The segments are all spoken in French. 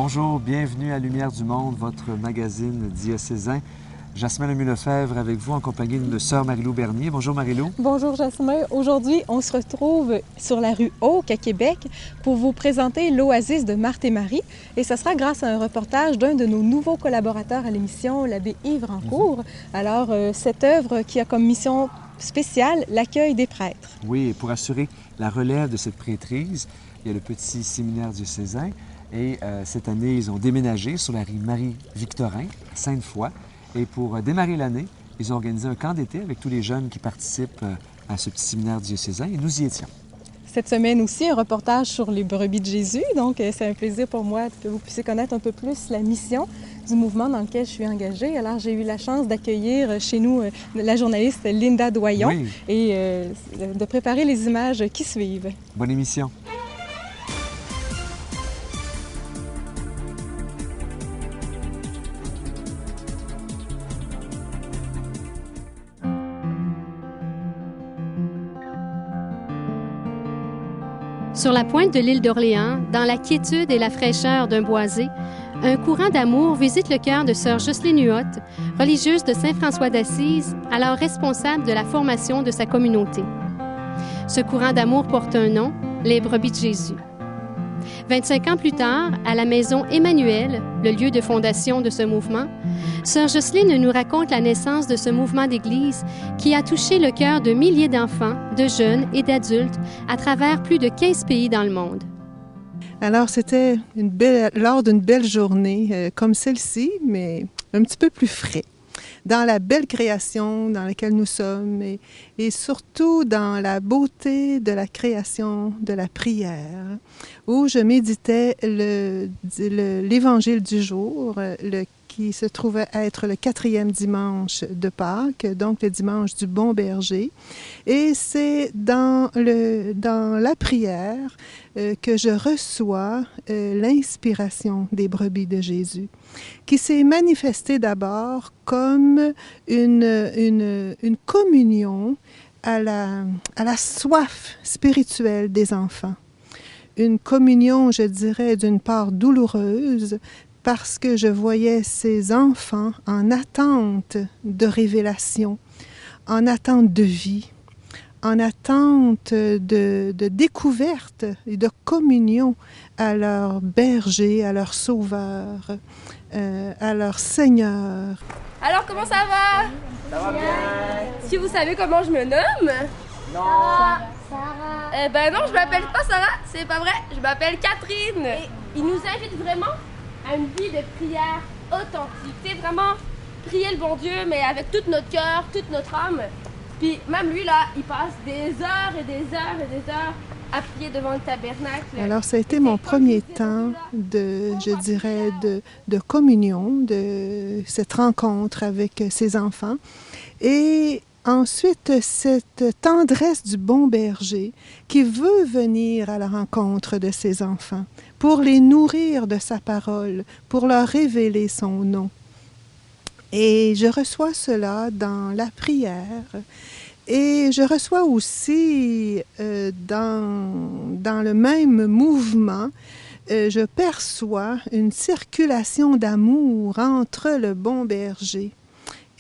Bonjour, bienvenue à Lumière du Monde, votre magazine diocésain. Jasmin Lemieux-Lefebvre avec vous en compagnie de sœur Marie-Lou Bernier. Bonjour Marie-Lou. Bonjour Jasmin. Aujourd'hui, on se retrouve sur la rue Oak à Québec pour vous présenter l'Oasis de Marthe et Marie. Et ce sera grâce à un reportage d'un de nos nouveaux collaborateurs à l'émission, l'abbé Yves Rancourt. Alors, cette œuvre qui a comme mission spéciale l'accueil des prêtres. Oui, et pour assurer la relève de cette prêtrise, il y a le petit séminaire diocésain. Et cette année, ils ont déménagé sur la rue Marie-Victorin, à Sainte-Foy. Et pour démarrer l'année, ils ont organisé un camp d'été avec tous les jeunes qui participent à ce petit séminaire diocésain et nous y étions. Cette semaine aussi, un reportage sur les brebis de Jésus. Donc, c'est un plaisir pour moi que vous puissiez connaître un peu plus la mission du mouvement dans lequel je suis engagée. Alors, j'ai eu la chance d'accueillir chez nous la journaliste Linda Doyon et de préparer les images qui suivent. Bonne émission. Sur la pointe de l'île d'Orléans, dans la quiétude et la fraîcheur d'un boisé, un courant d'amour visite le cœur de sœur Jocelyne Huot, religieuse de Saint-François d'Assise, alors responsable de la formation de sa communauté. Ce courant d'amour porte un nom, les brebis de Jésus. 25 ans plus tard, à la maison Emmanuel, le lieu de fondation de ce mouvement, sœur Jocelyne nous raconte la naissance de ce mouvement d'Église qui a touché le cœur de milliers d'enfants, de jeunes et d'adultes à travers plus de 15 pays dans le monde. Alors, c'était lors d'une belle journée comme celle-ci, mais un petit peu plus frais, dans la belle création dans laquelle nous sommes et surtout dans la beauté de la création de la prière, où je méditais l'évangile du jour, qui se trouvait être le 4e dimanche de Pâques, donc le dimanche du Bon Berger. Et c'est dans la prière que je reçois l'inspiration des brebis de Jésus, qui s'est manifestée d'abord comme une communion à la soif spirituelle des enfants. Une communion, je dirais, d'une part douloureuse, parce que je voyais ces enfants en attente de révélation, en attente de vie, en attente de découverte et de communion à leur berger, à leur sauveur, à leur Seigneur. Alors, comment ça va? Ça va bien. Est-ce que vous savez comment je me nomme? Non. Sarah. Eh ben non, je m'appelle pas Sarah, c'est pas vrai, je m'appelle Catherine. Et il nous invite vraiment à une vie de prière authentique. C'est vraiment prier le bon Dieu, mais avec tout notre cœur, toute notre âme. Puis même lui, là, il passe des heures et des heures et des heures à prier devant le tabernacle. Alors, ça a été mon premier temps de communion, de cette rencontre avec ces enfants. Et ensuite, cette tendresse du bon berger qui veut venir à la rencontre de ses enfants pour les nourrir de sa parole, pour leur révéler son nom. Et je reçois cela dans la prière. Et je reçois aussi dans le même mouvement, je perçois une circulation d'amour entre le bon berger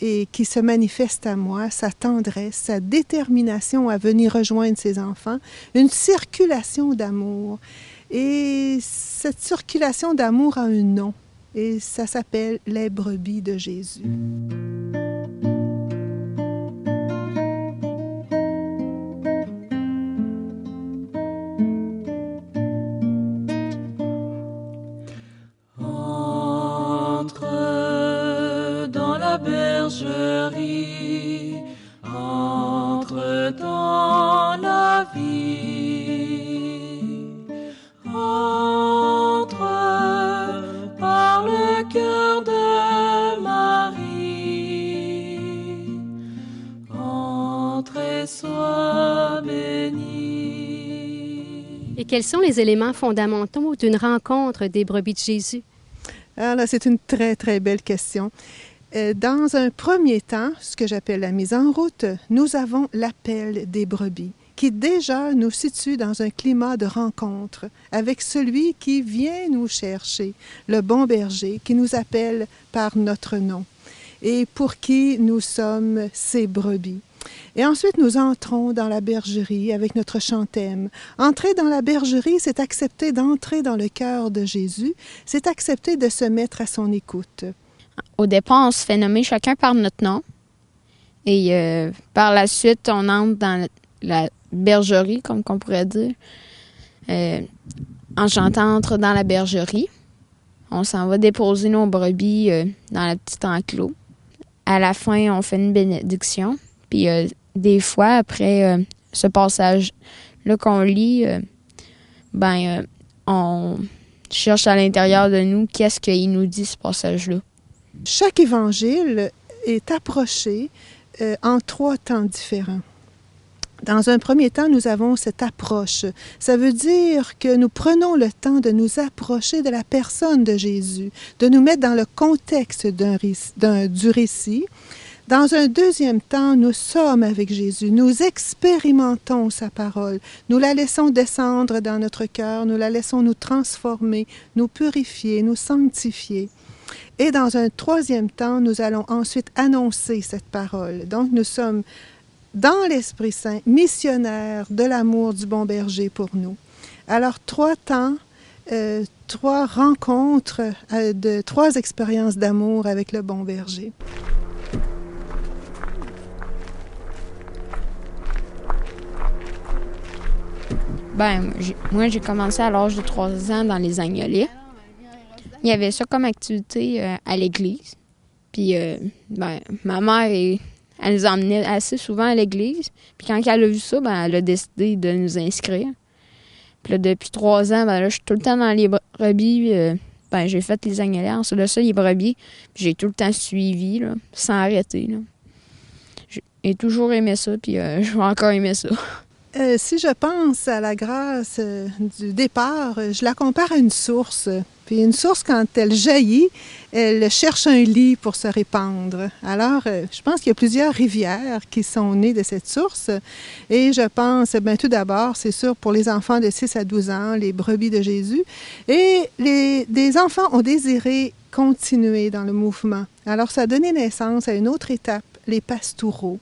et qui se manifeste à moi, sa tendresse, sa détermination à venir rejoindre ses enfants, une circulation d'amour. Et cette circulation d'amour a un nom, et ça s'appelle les brebis de Jésus. Entre dans la bergerie, entre dans la vie, entre par le cœur de Marie, entre et sois béni. Et quels sont les éléments fondamentaux d'une rencontre des brebis de Jésus? Alors là, c'est une très, très belle question. Dans un premier temps, ce que j'appelle la mise en route, nous avons l'appel des brebis, qui déjà nous situe dans un climat de rencontre avec celui qui vient nous chercher, le bon berger, qui nous appelle par notre nom et pour qui nous sommes ses brebis. Et ensuite, nous entrons dans la bergerie avec notre chantème. Entrer dans la bergerie, c'est accepter d'entrer dans le cœur de Jésus, c'est accepter de se mettre à son écoute. Au départ, on se fait nommer chacun par notre nom. Et par la suite, on entre dans la bergerie, comme qu'on pourrait dire. En chantant « Entre dans la bergerie », on s'en va déposer nos brebis dans la petite enclos. À la fin, on fait une bénédiction. Puis des fois, après ce passage-là qu'on lit, on cherche à l'intérieur de nous qu'est-ce qu'il nous dit, ce passage-là. Chaque évangile est approché en 3 temps différents. Dans un premier temps, nous avons cette approche. Ça veut dire que nous prenons le temps de nous approcher de la personne de Jésus, de nous mettre dans le contexte du récit. Dans un deuxième temps, nous sommes avec Jésus, nous expérimentons sa parole, nous la laissons descendre dans notre cœur, nous la laissons nous transformer, nous purifier, nous sanctifier. Et dans un troisième temps, nous allons ensuite annoncer cette parole. Donc, nous sommes dans l'Esprit Saint, missionnaires de l'amour du bon berger pour nous. Alors, 3 temps, 3 rencontres, 3 expériences d'amour avec le bon berger. Moi, j'ai commencé à l'âge de 3 ans dans les Agnolets. Il y avait ça comme activité à l'église. Puis, ma mère, elle nous emmenait assez souvent à l'église. Puis quand elle a vu ça, elle a décidé de nous inscrire. Puis là, depuis 3 ans, là, je suis tout le temps dans les brebis. J'ai fait les Agnolets. Ensuite de ça, les brebis. Puis j'ai tout le temps suivi, là, sans arrêter. Là. J'ai toujours aimé ça, puis je vais encore aimer ça. Si je pense à la grâce du départ, je la compare à une source. Puis une source, quand elle jaillit, elle cherche un lit pour se répandre. Alors, je pense qu'il y a plusieurs rivières qui sont nées de cette source. Et je pense, tout d'abord, c'est sûr, pour les enfants de 6 à 12 ans, les brebis de Jésus. Et des enfants ont désiré continuer dans le mouvement. Alors, ça a donné naissance à une autre étape, les pastoureaux.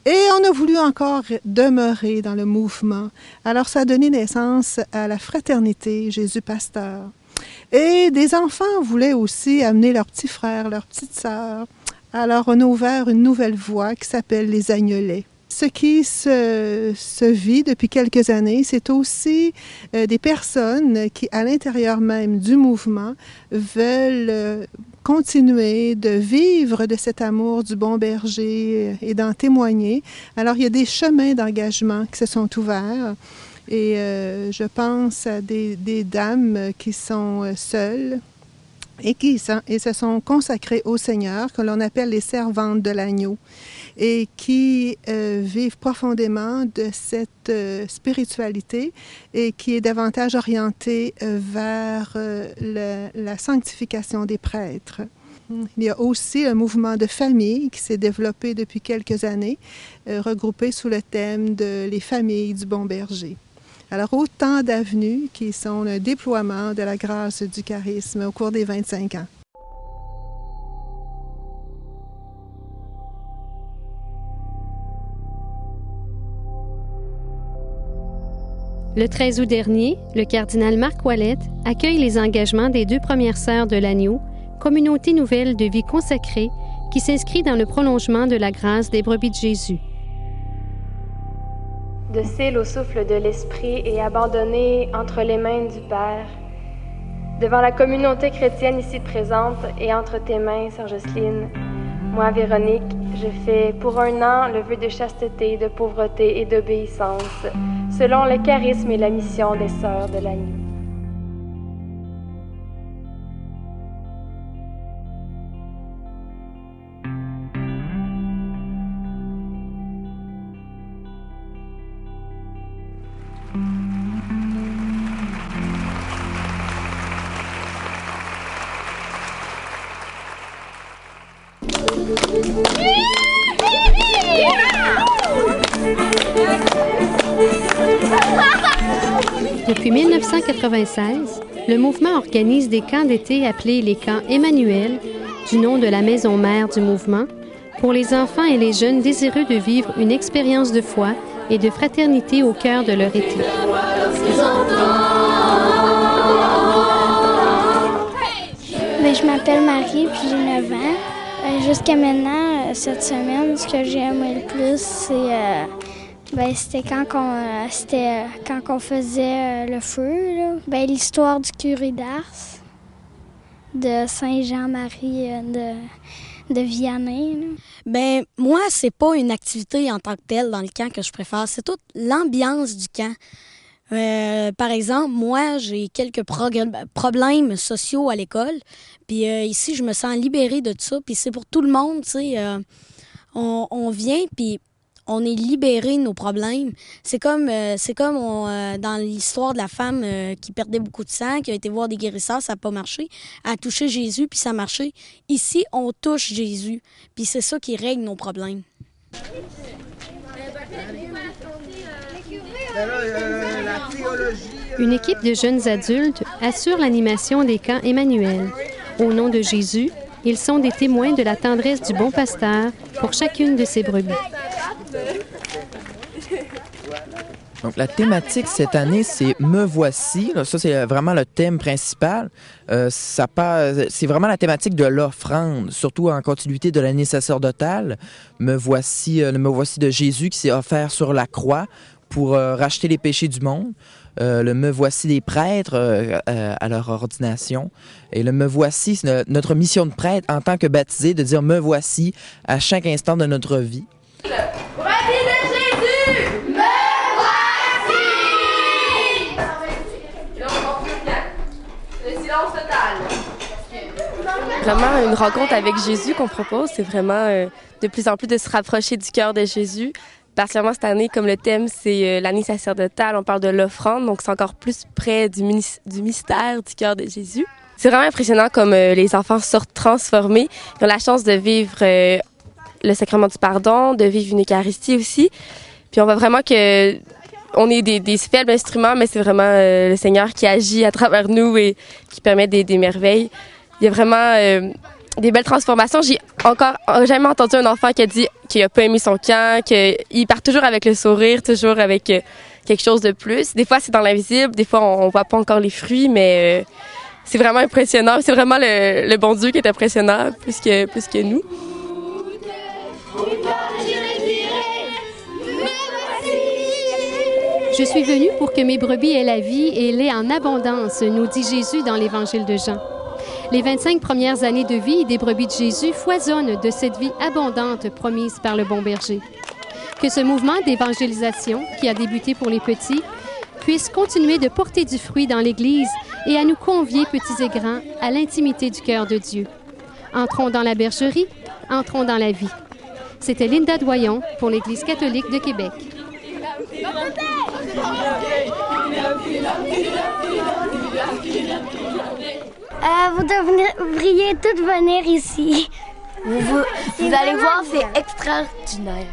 Et on a voulu encore demeurer dans le mouvement. Alors, ça a donné naissance à la fraternité Jésus Pasteur. Et des enfants voulaient aussi amener leurs petits frères, leurs petites sœurs. Alors, on a ouvert une nouvelle voie qui s'appelle les Agnolets. Ce qui se vit depuis quelques années, c'est aussi des personnes qui, à l'intérieur même du mouvement, veulent continuer de vivre de cet amour du bon berger et d'en témoigner. Alors, il y a des chemins d'engagement qui se sont ouverts. Et je pense à des dames qui sont seules et qui se sont consacrées au Seigneur, que l'on appelle les servantes de l'agneau, et qui vivent profondément de cette spiritualité et qui est davantage orientée vers la sanctification des prêtres. Il y a aussi un mouvement de famille qui s'est développé depuis quelques années, regroupé sous le thème de les familles du bon berger. Alors, autant d'avenues qui sont un déploiement de la grâce du charisme au cours des 25 ans. Le 13 août dernier, le cardinal Marc Ouellet accueille les engagements des 2 premières sœurs de l'Agneau, communauté nouvelle de vie consacrée qui s'inscrit dans le prolongement de la grâce des brebis de Jésus. Docile au souffle de l'Esprit et abandonné entre les mains du Père, devant la communauté chrétienne ici présente et entre tes mains, Sœur Jocelyne, moi, Véronique, je fais pour 1 an le vœu de chasteté, de pauvreté et d'obéissance, selon le charisme et la mission des Sœurs de l'Agneau. Depuis 1996, le mouvement organise des camps d'été appelés les camps Emmanuel, du nom de la maison mère du mouvement, pour les enfants et les jeunes désireux de vivre une expérience de foi et de fraternité au cœur de leur été. Bien, je m'appelle Marie, puis j'ai 9 ans. Jusqu'à maintenant, cette semaine, ce que j'ai aimé le plus, c'était quand on faisait le feu. Là. Ben, l'histoire du curé d'Ars, de Saint-Jean-Marie de Vianney. Là. Ben moi, c'est pas une activité en tant que telle dans le camp que je préfère, c'est toute l'ambiance du camp. Par exemple, moi, j'ai quelques problèmes sociaux à l'école, puis ici, je me sens libérée de tout ça, puis c'est pour tout le monde, tu sais. On vient, puis on est libéré de nos problèmes. C'est comme dans l'histoire de la femme qui perdait beaucoup de sang, qui a été voir des guérisseurs, ça n'a pas marché. Elle a touché Jésus, puis ça a marché. Ici, on touche Jésus, puis c'est ça qui règle nos problèmes. Une équipe de jeunes adultes assure l'animation des camps Emmanuel. Au nom de Jésus, ils sont des témoins de la tendresse du bon pasteur pour chacune de ses brebis. Donc, la thématique cette année, c'est « Me voici ». Ça, c'est vraiment le thème principal. C'est vraiment la thématique de l'offrande, surtout en continuité de l'année sacerdotale. Le Me voici de Jésus qui s'est offert sur la croix pour racheter les péchés du monde. Le Me voici des prêtres à leur ordination. Et le Me voici, c'est notre mission de prêtre en tant que baptisé, de dire « Me voici » à chaque instant de notre vie. Vraiment, une rencontre avec Jésus qu'on propose, c'est vraiment de plus en plus de se rapprocher du cœur de Jésus. Particulièrement cette année, comme le thème, c'est l'année sacerdotale, on parle de l'offrande, donc c'est encore plus près du mystère du cœur de Jésus. C'est vraiment impressionnant comme les enfants sortent transformés. Ils ont la chance de vivre le sacrement du pardon, de vivre une Eucharistie aussi. Puis on voit vraiment que on est des faibles instruments, mais c'est vraiment le Seigneur qui agit à travers nous et qui permet des merveilles. Il y a vraiment des belles transformations. J'ai encore jamais entendu un enfant qui a dit qu'il a pas aimé son camp, qu'il part toujours avec le sourire, toujours avec quelque chose de plus. Des fois, c'est dans l'invisible, des fois, on voit pas encore les fruits, mais c'est vraiment impressionnant. C'est vraiment le bon Dieu qui est impressionnant, plus que nous. Je suis venue pour que mes brebis aient la vie et l'aient en abondance, nous dit Jésus dans l'Évangile de Jean. Les 25 premières années de vie des brebis de Jésus foisonnent de cette vie abondante promise par le bon berger. Que ce mouvement d'évangélisation, qui a débuté pour les petits, puisse continuer de porter du fruit dans l'Église et à nous convier, petits et grands, à l'intimité du cœur de Dieu. Entrons dans la bergerie, entrons dans la vie. C'était Linda Doyon pour l'Église catholique de Québec. Vous devriez toutes venir ici. Vous allez voir, c'est extraordinaire.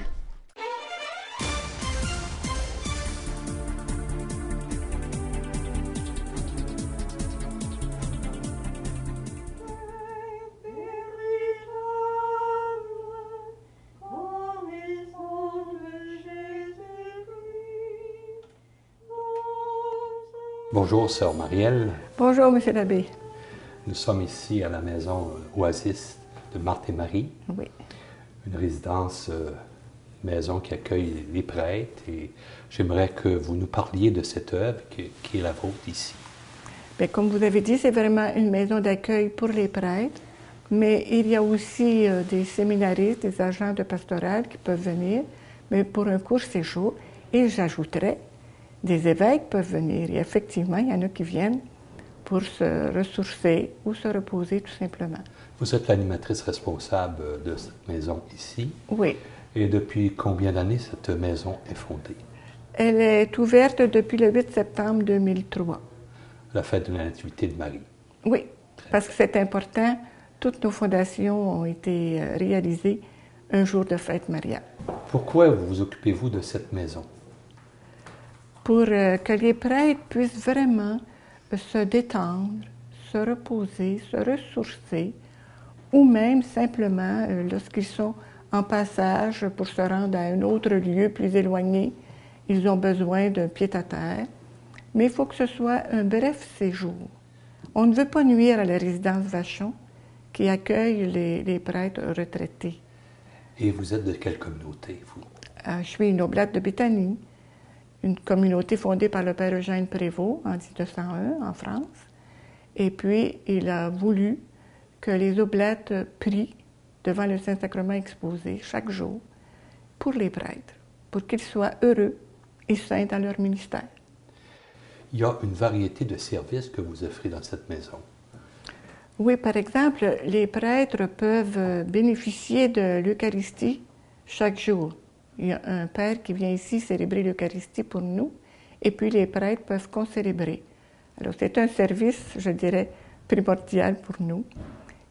Bonjour, sœur Marielle. Bonjour, monsieur l'abbé. Nous sommes ici à la maison Oasis de Marthe et Marie. Oui. Une résidence, maison qui accueille les prêtres. Et j'aimerais que vous nous parliez de cette œuvre qui est la vôtre ici. Bien, comme vous avez dit, c'est vraiment une maison d'accueil pour les prêtres. Mais il y a aussi des séminaristes, des agents de pastoral qui peuvent venir. Mais pour un court séjour. Et j'ajouterais, des évêques peuvent venir. Et effectivement, il y en a qui viennent pour se ressourcer ou se reposer tout simplement. Vous êtes l'animatrice responsable de cette maison ici. Oui. Et depuis combien d'années cette maison est fondée? Elle est ouverte depuis le 8 septembre 2003. La fête de la Nativité de Marie. Oui, parce que c'est important. Toutes nos fondations ont été réalisées un jour de fête mariale. Pourquoi vous occupez-vous de cette maison? pour que les prêtres puissent vraiment se détendre, se reposer, se ressourcer, ou même simplement, lorsqu'ils sont en passage pour se rendre à un autre lieu plus éloigné, ils ont besoin d'un pied-à-terre. Mais il faut que ce soit un bref séjour. On ne veut pas nuire à la résidence Vachon qui accueille les prêtres retraités. Et vous êtes de quelle communauté, vous? Je suis une oblate de Béthanie, une communauté fondée par le père Eugène Prévost en 1901 en France. Et puis, il a voulu que les oblates prient devant le Saint-Sacrement exposé chaque jour pour les prêtres, pour qu'ils soient heureux et saints dans leur ministère. Il y a une variété de services que vous offrez dans cette maison. Oui, par exemple, les prêtres peuvent bénéficier de l'Eucharistie chaque jour. Il y a un père qui vient ici célébrer l'Eucharistie pour nous, et puis les prêtres peuvent concélébrer. Alors, c'est un service, je dirais, primordial pour nous.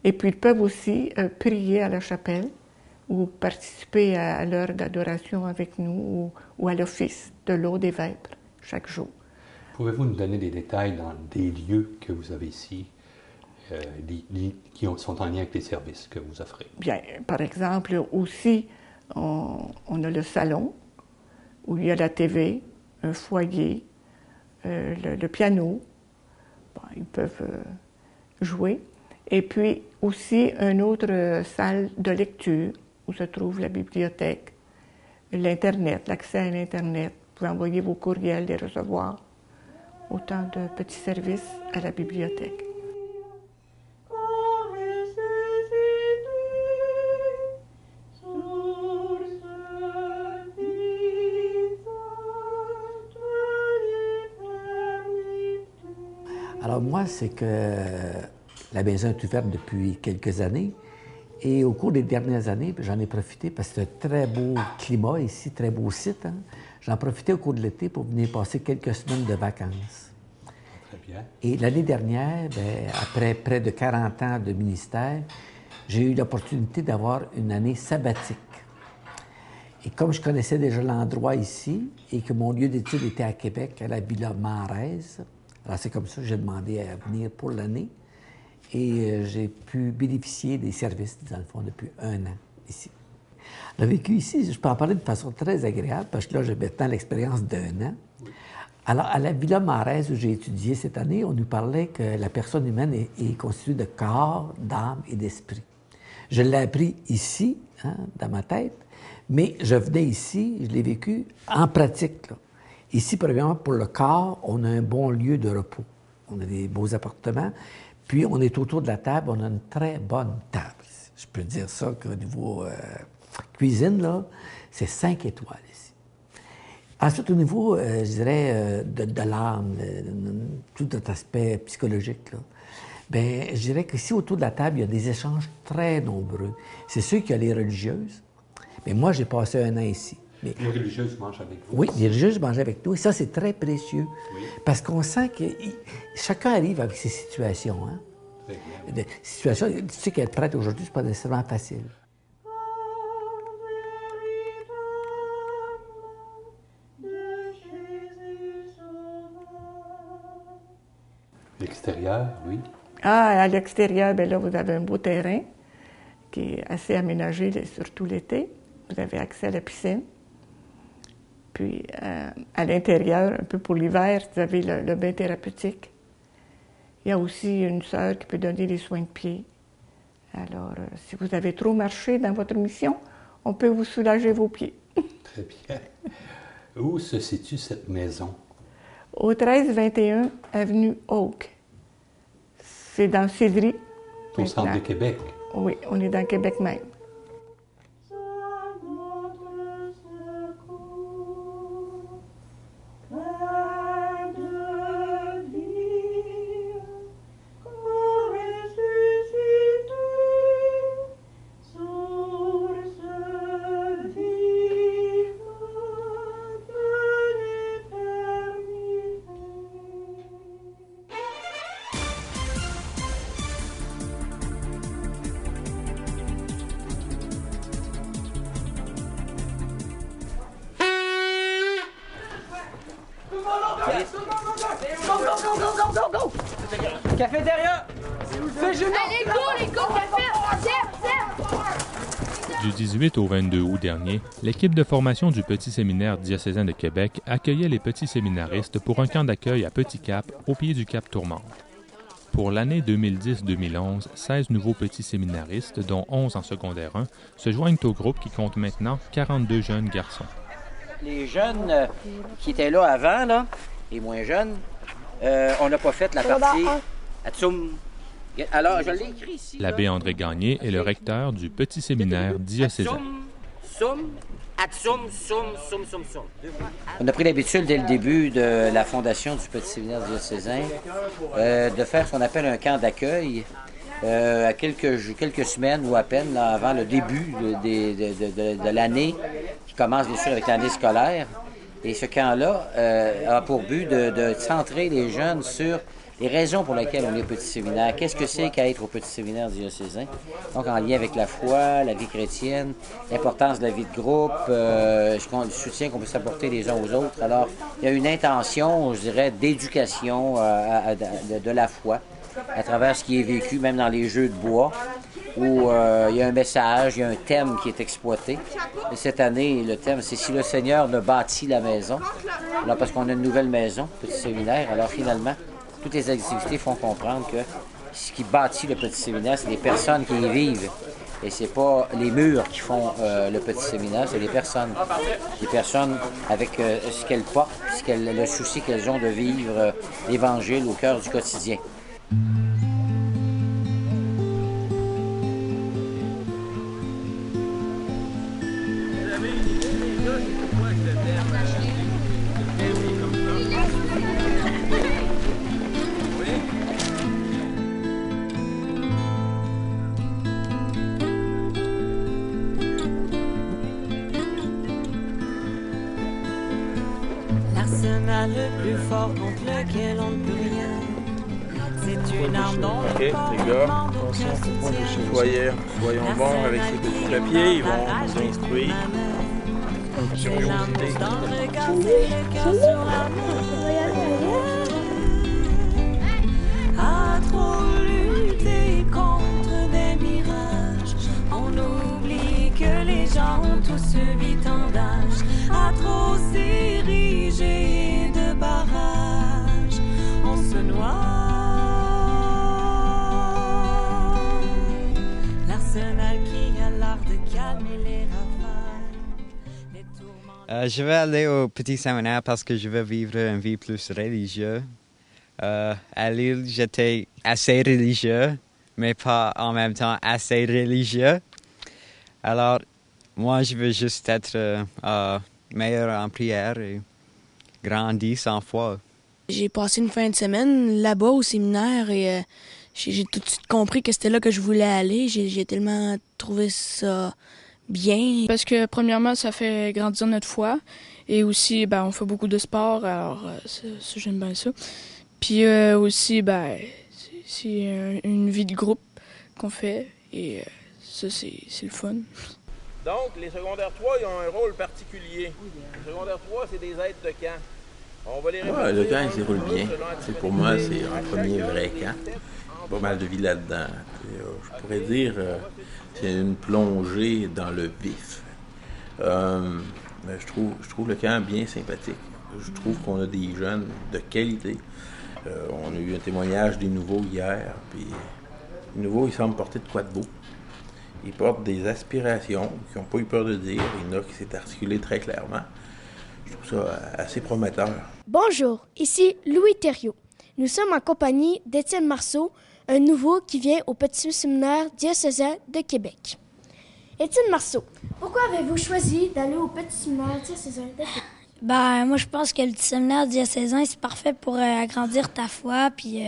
Et puis, ils peuvent aussi prier à la chapelle ou participer à l'heure d'adoration avec nous ou à l'office de l'eau des vêpres chaque jour. Pouvez-vous nous donner des détails dans des lieux que vous avez ici, qui sont en lien avec les services que vous offrez? Bien, par exemple, aussi, on a le salon où il y a la TV, un foyer, le piano. Bon, ils peuvent jouer. Et puis aussi une autre salle de lecture où se trouve la bibliothèque, l'Internet, l'accès à l'Internet. Vous pouvez envoyer vos courriels, les recevoir. Autant de petits services à la bibliothèque. Alors moi, c'est que la maison est ouverte depuis quelques années et au cours des dernières années, j'en ai profité parce que c'est un très beau climat ici, très beau site. Hein? J'en profitais au cours de l'été pour venir passer quelques semaines de vacances. Très bien. Et l'année dernière, après près de 40 ans de ministère, j'ai eu l'opportunité d'avoir une année sabbatique. Et comme je connaissais déjà l'endroit ici et que mon lieu d'études était à Québec, à la Villa Marèze, alors c'est comme ça que j'ai demandé à venir pour l'année. Et j'ai pu bénéficier des services, dans le fond, depuis 1 an ici. Le vécu ici, je peux en parler de façon très agréable, parce que là, j'ai maintenant l'expérience d'1 an. Oui. Alors, à la Villa Marèze, où j'ai étudié cette année, on nous parlait que la personne humaine est constituée de corps, d'âme et d'esprit. Je l'ai appris ici, hein, dans ma tête, mais je venais ici, je l'ai vécu en pratique, là. Ici, premièrement, pour le corps, on a un bon lieu de repos. On a des beaux appartements. Puis, on est autour de la table, on a une très bonne table. Je peux dire ça qu'au niveau cuisine, là, c'est 5 étoiles ici. Ensuite, au niveau, je dirais, de l'âme, tout notre aspect psychologique, là, bien, je dirais qu'ici, autour de la table, il y a des échanges très nombreux. C'est sûr qu'il y a les religieuses, mais moi, j'ai passé 1 an ici. Mais, les religieuses mangent avec vous? Oui, les religieuses mangent avec nous. Et ça, c'est très précieux. Oui. Parce qu'on sent que chacun arrive avec ses situations. Hein? Des situations, tu sais qu'être prêtre aujourd'hui, c'est pas nécessairement facile. L'extérieur, oui. Ah, à l'extérieur, bien là, vous avez un beau terrain qui est assez aménagé, surtout l'été. Vous avez accès à la piscine. Puis, à l'intérieur, un peu pour l'hiver, vous avez le bain thérapeutique. Il y a aussi une sœur qui peut donner des soins de pied. Alors, si vous avez trop marché dans votre mission, on peut vous soulager vos pieds. Très bien. Où se situe cette maison? Au 1321 avenue Oak. C'est dans Cédry. Au centre de Québec? Oui, on est dans Québec même. Cafétéria! Allez, go, café! Du 18 au 22 août dernier, l'équipe de formation du Petit Séminaire diocésain de Québec accueillait les petits séminaristes pour un camp d'accueil à Petit Cap, au pied du Cap Tourmente. Pour l'année 2010-2011, 16 nouveaux petits séminaristes, dont 11 en secondaire 1, se joignent au groupe qui compte maintenant 42 jeunes garçons. Les jeunes qui étaient là avant, là, les moins jeunes, on n'a pas fait la partie Atsum. Alors, je l'ai écrit ici. L'abbé André Gagné est le recteur du Petit Séminaire diocésain. On a pris l'habitude dès le début de la fondation du Petit Séminaire diocésain de faire ce qu'on appelle un camp d'accueil à quelques semaines ou à peine là, avant le début de l'année qui commence bien sûr avec l'année scolaire. Et ce camp-là a pour but de centrer les jeunes sur les raisons pour lesquelles on est Petit Séminaire. Qu'est-ce que c'est qu'à être au Petit Séminaire diocésain? Donc, en lien avec la foi, la vie chrétienne, l'importance de la vie de groupe, le soutien qu'on peut s'apporter les uns aux autres. Alors, il y a une intention, je dirais, d'éducation de la foi à travers ce qui est vécu, même dans les jeux de bois, où il y a un message, il y a un thème qui est exploité. Et cette année, le thème, c'est « Si le Seigneur ne bâtit la maison ». Alors, parce qu'on a une nouvelle maison, Petit Séminaire, alors finalement, toutes les activités font comprendre que ce qui bâtit le Petit Séminaire, c'est les personnes qui y vivent. Et c'est pas les murs qui font le Petit Séminaire, c'est les personnes. Les personnes avec ce qu'elles portent, le souci qu'elles ont de vivre l'Évangile au cœur du quotidien. L'arsenal le plus fort contre lequel on ne peut rien. C'est une arme dont le corps demande aucun soutien. Soyons bons avec ces petits papiers, ils vont nous instruire. Curiosité. Dans le regard, c'est le cœur sur la main. À trop lutter contre des mirages, on oublie que les gens ont tous 8 ans d'âge. À trop s'ériger de barrages, on se noie. L'arsenal qui a l'art de calmer les rafales. Je vais aller au Petit Séminaire parce que je veux vivre une vie plus religieuse. À Lille, j'étais assez religieux, mais pas en même temps assez religieux. Alors, moi, je veux juste être meilleur en prière et grandir sans foi. J'ai passé une fin de semaine là-bas au séminaire et j'ai tout de suite compris que c'était là que je voulais aller. J'ai tellement trouvé ça bien. Parce que, premièrement, ça fait grandir notre foi. Et aussi, on fait beaucoup de sport, alors ça j'aime bien ça. Puis aussi, c'est une vie de groupe qu'on fait et ça, c'est le fun. Donc, les secondaires 3, ils ont un rôle particulier. Les secondaires 3, c'est des aides de camp. On va les répartir. Le camp, il se déroule bien. Pour moi, c'est un premier vrai camp. Pas mal de vie là-dedans. Je pourrais dire c'est une plongée dans le vif. Je trouve le camp bien sympathique. Je trouve qu'on a des jeunes de qualité. On a eu un témoignage des nouveaux hier. Puis les nouveaux, ils semblent porter de quoi de beau. Ils portent des aspirations qu'ils n'ont pas eu peur de dire. Il y en a qui s'est articulé très clairement. Je trouve ça assez prometteur. Bonjour, ici Louis Thériault. Nous sommes en compagnie d'Étienne Marceau, un nouveau qui vient au Petit Séminaire diocésain de Québec. Étienne Marceau, pourquoi avez-vous choisi d'aller au Petit Séminaire diocésain de Québec? Moi, je pense que le Petit Séminaire diocésain, c'est parfait pour agrandir ta foi, puis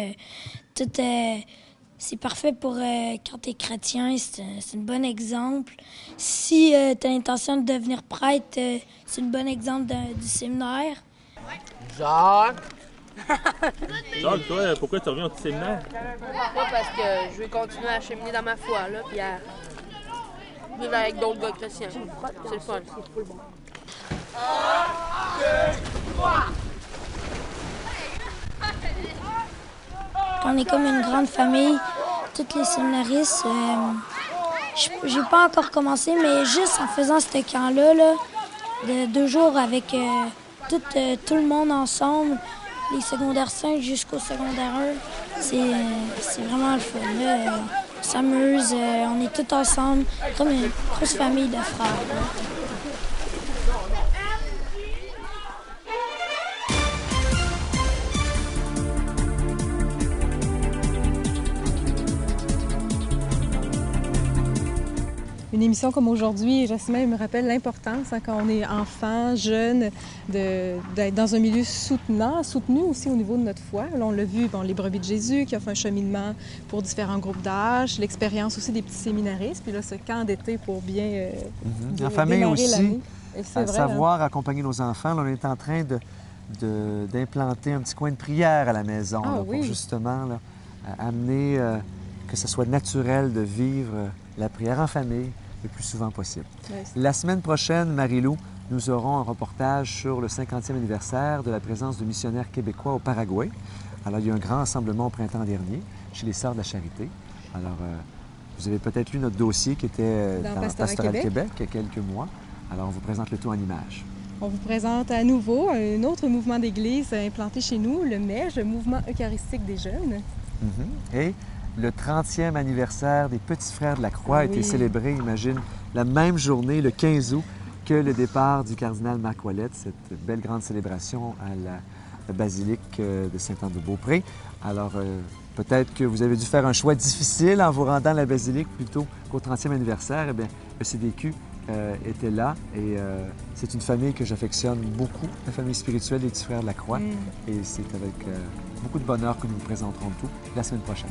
c'est parfait pour quand t'es chrétien, c'est un bon exemple. Si t'as l'intention de devenir prêtre, c'est un bon exemple du séminaire. Jacques! Jacques, toi, pourquoi tu reviens au petit séminaire? Moi, parce que je veux continuer à cheminer dans ma foi, là, puis à vivre avec d'autres gars chrétiens. C'est le fun. 1, 2, 3! qu'on est comme une grande famille, toutes les séminaristes. J'ai pas encore commencé, mais juste en faisant ce camp-là, de 2 jours avec tout le monde ensemble, les secondaires 5 jusqu'au secondaire 1, c'est vraiment le fun. Là, on s'amuse, on est tous ensemble, comme une grosse famille de frères. Là. Une émission comme aujourd'hui, Jasmin me rappelle l'importance quand on est enfant, jeune, d'être dans un milieu soutenu aussi au niveau de notre foi. Là, on l'a vu, les Brebis de Jésus qui offrent un cheminement pour différents groupes d'âge, l'expérience aussi des petits séminaristes, puis là, ce camp d'été pour bien en famille aussi, à savoir accompagner nos enfants. Là, on est en train d'implanter un petit coin de prière à la maison pour justement amener que ce soit naturel de vivre la prière en famille le plus souvent possible. La semaine prochaine, Marie-Lou, nous aurons un reportage sur le 50e anniversaire de la présence de missionnaires québécois au Paraguay. Alors, il y a eu un grand rassemblement au printemps dernier chez les Sœurs de la Charité. Alors, vous avez peut-être lu notre dossier qui était dans Pastoral Québec il y a quelques mois. Alors, on vous présente le tout en images. On vous présente à nouveau un autre mouvement d'église implanté chez nous, le MEJ, le Mouvement Eucharistique des Jeunes. Et le 30e anniversaire des Petits Frères de la Croix a été célébré, imagine, la même journée, le 15 août, que le départ du cardinal Marc Ouellette, cette belle grande célébration à la basilique de Saint-Anne-de-Beaupré. Alors, peut-être que vous avez dû faire un choix difficile en vous rendant à la basilique plutôt qu'au 30e anniversaire. Eh bien, le CDQ était là et c'est une famille que j'affectionne beaucoup, la famille spirituelle des Petits Frères de la Croix. Et c'est avec beaucoup de bonheur que nous vous présenterons tout la semaine prochaine.